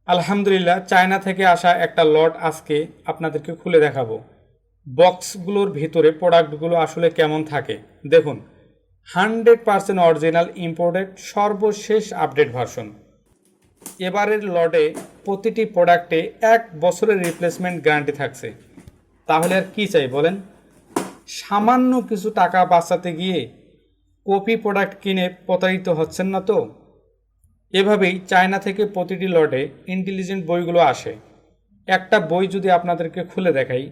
আলহামদুলিল্লাহ, চায়না থেকে আসা একটা লট আজকে আপনাদেরকে খুলে দেখাবো। বক্সগুলোর ভিতরে প্রোডাক্টগুলো আসলে কেমন থাকে দেখুন। 100% অরিজিনাল ইম্পোর্টেড সর্বশেষ আপডেট ভার্সন। এবারের লটে প্রতিটি প্রোডাক্টে 1 বছরের রিপ্লেসমেন্ট গ্যারান্টি থাকছে। তাহলে আর কি চাই বলেন? সামান্য কিছু টাকা বাঁচাতে গিয়ে কপি প্রোডাক্ট কিনে প্রতারিত হচ্ছেন না তো? এভাবেই চায়না থেকে প্রতিটি লটে ইন্টেলিজেন্ট বইগুলো আসে। একটা বই যদি আপনাদেরকে খুলে দেখাই,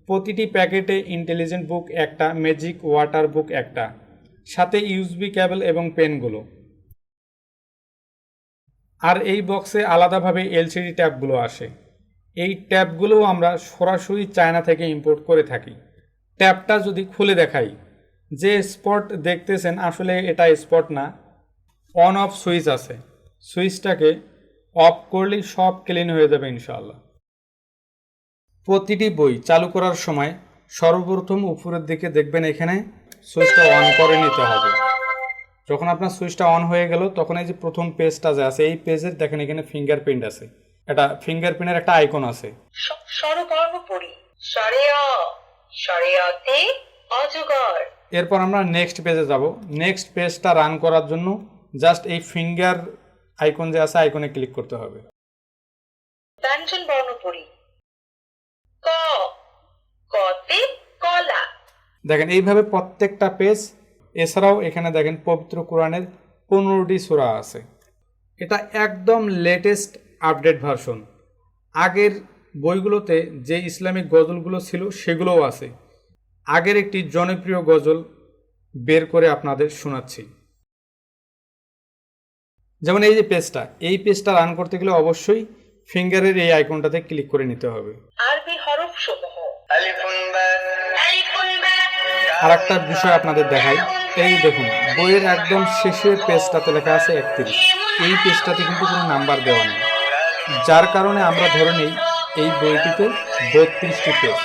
প্রতিটি প্যাকেটে ইন্টেলিজেন্ট বুক একটা, ম্যাজিক ওয়াটার বুক একটা, সাথে ইউএসবি কেবল এবং পেনগুলো। আর এই বক্সে আলাদাভাবে এলসিডি ট্যাবগুলো আসে। এই ট্যাবগুলোও আমরা সরাসরি চায়না থেকে ইম্পোর্ট করে থাকি। ট্যাবটা যদি খুলে দেখাই, যে স্পট দেখতেছেন আসলে এটা স্পট না, অন অফ সুইচ আছে। সুইচটাকে অফ করলেই সব ক্লিন হয়ে যাবে ইনশাআল্লাহ। প্রতিটি বই চালু করার সময় সর্বপ্রথম উপরের দিকে দেখবেন এখানে সুইচটা অন করে নিতে হবে। যখন আপনার সুইচটা অন হয়ে গেল তখন এই যে প্রথম পেজটা যে আছে, এই পেজের দেখেন এখানে ফিঙ্গারপ্রিন্ট আছে, এটা ফিঙ্গারপ্রিন্টের একটা আইকন আছে। এরপর আমরা নেক্সট পেজে যাব। নেক্সট পেজটা রান করার জন্য জাস্ট এই ফিঙ্গার আইকন যে আছে, আইকনে ক্লিক করতে হবে। ব্যঞ্জন বর্ণ পড়ি। ক, কতে কলা। দেখেন এইভাবে প্রত্যেকটা পেজ। এছাড়াও এখানে দেখেন পবিত্র কোরআনের 15টি সূরা আছে। এটা একদম লেটেস্ট আপডেট ভার্সন। আগের বইগুলোতে যে ইসলামিক গজলগুলো ছিল সেগুলোও আছে। আগের একটি জনপ্রিয় গজল বের করে আপনাদের শোনাচ্ছি। যেমন এই যে পেজটা, এই পেজটা রান করতে গেলে অবশ্যই ফিঙ্গারের এই আইকনটাতে ক্লিক করে নিতে হবে। আরবি হরফ সমূহ। আর একটা বিষয় আপনাদের দেখাই, এই দেখুন বইয়ের একদম শেষের পেজটাতে লেখা আছে 31। এই পেজটাতে কিন্তু কোনো নাম্বার দেওয়া নেই, যার কারণে আমরা ধরে নেই এই বইটিতে 32টি পেজ।